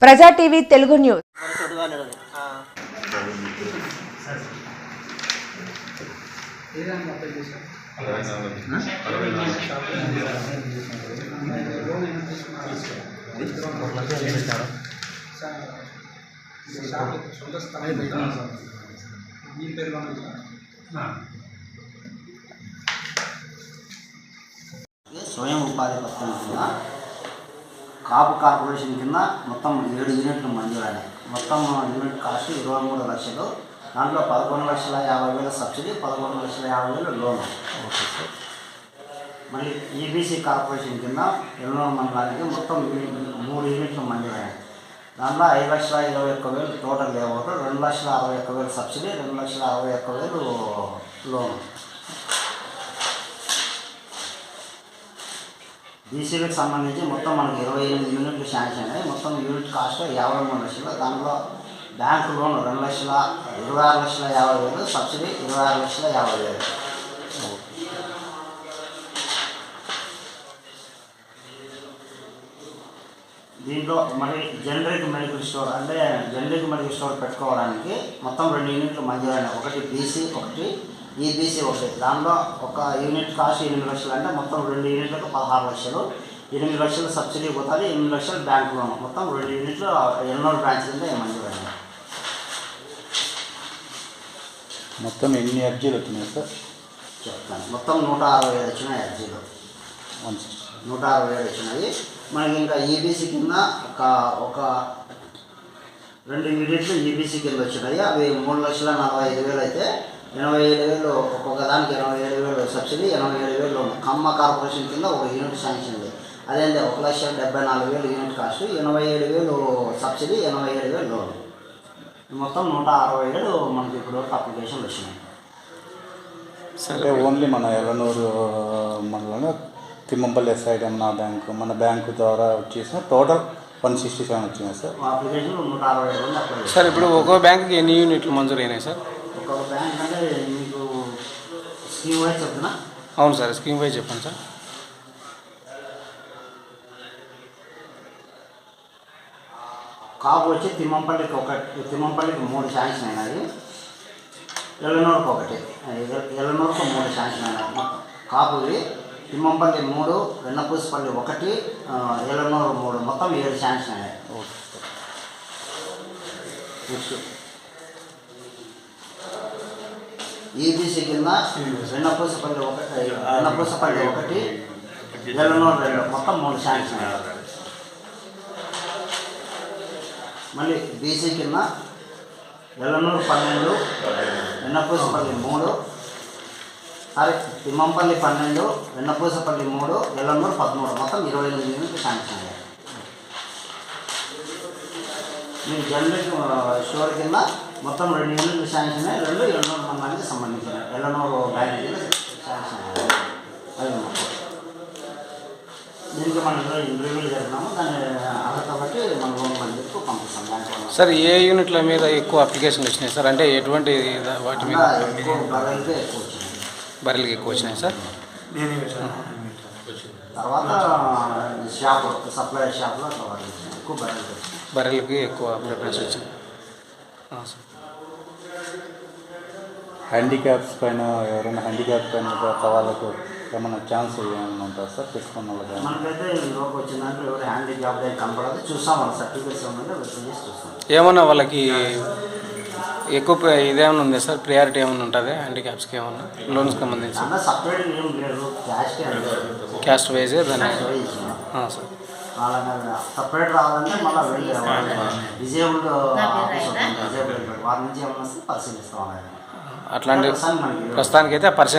ప్రజా TV Telugu news. స్వయం ఉపాధి పథకం కింద కాపు కార్పొరేషన్ కింద మొత్తం 7 యూనిట్లు మంజూరైనాయి. మొత్తం యూనిట్ కాస్ట్ 23 లక్షలు. దాంట్లో 11,50,000 సబ్సిడీ, 11,50,000 లోన్. మళ్ళీ ఈబీసీ కార్పొరేషన్ కింద ఎల్లూరు మండలానికి మొత్తం 3 యూనిట్లు మంజూరైనాయి. దాంట్లో 5,21,000 టోటల్ లేఅవుట్, 2,61,000 సబ్సిడీ, 2,61,000 లోన్. బీసీలకు సంబంధించి మొత్తం మనకి 28 యూనిట్లు శాంక్షన్ అయినాయి. మొత్తం యూనిట్ కాస్ట్ 53 లక్షలు. దాంట్లో బ్యాంకు లోన్ 2,26,50,000 సబ్సిడీ 26,50,000. దీంట్లో మరి జనరిక్ మెడికల్ స్టోర్ అంటే జనరిక్ మెడికల్ స్టోర్ పెట్టుకోవడానికి మొత్తం 2 యూనిట్లు మంజూరైనాయి. ఒకటి బీసీ, ఒకటి ఈబీసీ ఒకటి. దాంట్లో ఒక యూనిట్ కాస్ట్ 8 లక్షలు. అంటే మొత్తం 2 యూనిట్లకు 16 లక్షలు. 8 లక్షలు సబ్సిడీ పోతుంది, 8 లక్షలు బ్యాంక్ లోన్. మొత్తం 2 యూనిట్లు ఎన్నోరు బ్రాంచ్ కింద మంజూరైనాయి. మొత్తం ఎన్ని అర్జీలు వచ్చినాయి సార్? చెప్తాను. మొత్తం 167 వచ్చినాయి అర్జీలు. 167 వచ్చినాయి. మనకి ఇంకా ఈబీసీ కింద ఒక 2 యూనిట్లు ఈబీసీ కింద వచ్చినాయి. అవి 3,45,000 అయితే 87,000 ఒక్కొక్క దానికి 87,000 సబ్సిడీ, 87,000 లోన్. ఖమ్మ కార్పొరేషన్ కింద ఒక యూనిట్ శాంక్షన్ ఉంది. అదేంటి 1,74,000 యూనిట్ కాస్ట్, 87,000 సబ్సిడీ, 87,000 లోన్. మొత్తం 167 మనకి ఇప్పుడు అప్లికేషన్లు వచ్చినాయి. సరే, ఓన్లీ మన ఎల్లనూరు మనలో తిమ్మంపల్లి ఎస్ఐ రమణ బ్యాంకు మన బ్యాంకు ద్వారా వచ్చేసిన టోటల్ 167 వచ్చినాయి సార్. అప్లికేషన్లు 167 అప్లై. సార్ ఇప్పుడు ఒక్కో బ్యాంకుకి ఎన్ని యూనిట్లు మంజూరు అయినాయి సార్? ఒక్కొక్క బ్యాంక్ అంటే మీకు స్కీమ్ వైజ్ చెప్తున్నా. అవును సార్, స్కీమ్ వైజ్ చెప్పండి సార్. కాపు వచ్చి తిమ్మంపల్లికి 3 శాంక్షన్ అయినాయి. ఎల్లనూరుకు 1, ఎల్లనూరుకు 3 శాంక్షన్ అయినాయి. మొత్తం కాపువి తిమ్మంపల్లి 3, వెన్నపూసపల్లి 1, ఎల్లనూరు 3, మొత్తం 7 శాంక్షన్ అయినాయి. నెక్స్ట్ ఈబీసీ కింద వెన్నపూసపల్లి 1, ఎల్లనూరు 2, మొత్తం 3 శాంక్షన్ అయినాయి. మళ్ళీ బీసీ కింద ఎల్లనూరు 12, వెన్నపూసపల్లి 3, తిమ్మంపల్లి 12, వెన్నపూసపల్లి 3, ఎల్లనూరు 13, మొత్తం 28 యూనిట్లు శాంక్షన్ అయ్యాయి. మీరు జనరిక్ స్టోర్ కింద మొత్తం 2 యూనిట్లు శాంక్షన్ అయ్యాయి. 2 ఎల్లనూరు మండలానికి సంబంధించిన ఎల్లనూరు బ్యాంక్ కింద శాంక్షన్ అయ్యాయి. అది దీనికి మనం ఇంటర్వ్యూలు జరుగుతున్నాము. దాన్ని అర్హత బట్టి మన లోన్ మందికి పంపిస్తాం బ్యాంక్. సార్ ఏ యూనిట్ల మీద ఎక్కువ అప్లికేషన్లు వచ్చినాయి సార్? అంటే ఎటువంటి వాటి మీద? బర్రెలకే ఎక్కువ వచ్చినాయి. బర్రెలకి ఎక్కువ వచ్చినాయి సార్. తర్వాత షాప్ సప్లై షాప్లో ఎక్కువ బర్రెలకి ఎక్కువ ప్రిఫరెన్స్ వచ్చింది. హ్యాండిక్యాప్స్ పైన ఎవరైనా హ్యాండిక్యాప్స్ పైన వాళ్ళకు ఏమైనా ఛాన్స్ ఏమైనా ఉంటుంది సార్ పెట్టుకున్న వాళ్ళకి? మనకైతే లోకి వచ్చిన దాంట్లో ఎవరు హ్యాండిక్యాప్ దగ్గర కనపడదు. చూస్తాం వాళ్ళ సర్టిఫికేట్స్ ఏమంటే వెరిఫై చేసి చూస్తాం. ఏమన్నా వాళ్ళకి ఎక్కువ ఇదేమన్నా ఉంది సార్? ప్రియారిటీ ఏమైనా ఉంటుంది హ్యాండిక్యాప్స్కి ఏమన్నా లోన్స్కి సంబంధించి? అంటే సపరేట్ ఏం లేదు, క్యాస్ట్ వైజే దాన్ని సార్. వాళ్ళ సపరేట్ రావాలంటే మళ్ళీ వెళ్ళి డిజేబుల్డ్ ఆఫీస్ ఉంటుంది, డిజేబుల్డ్ వారి నుంచి ఏమన్నా వస్తే పరిశీలిస్తాం. అట్లాంటి ప్రస్తుతానికైతే ఆ పర్సెంట్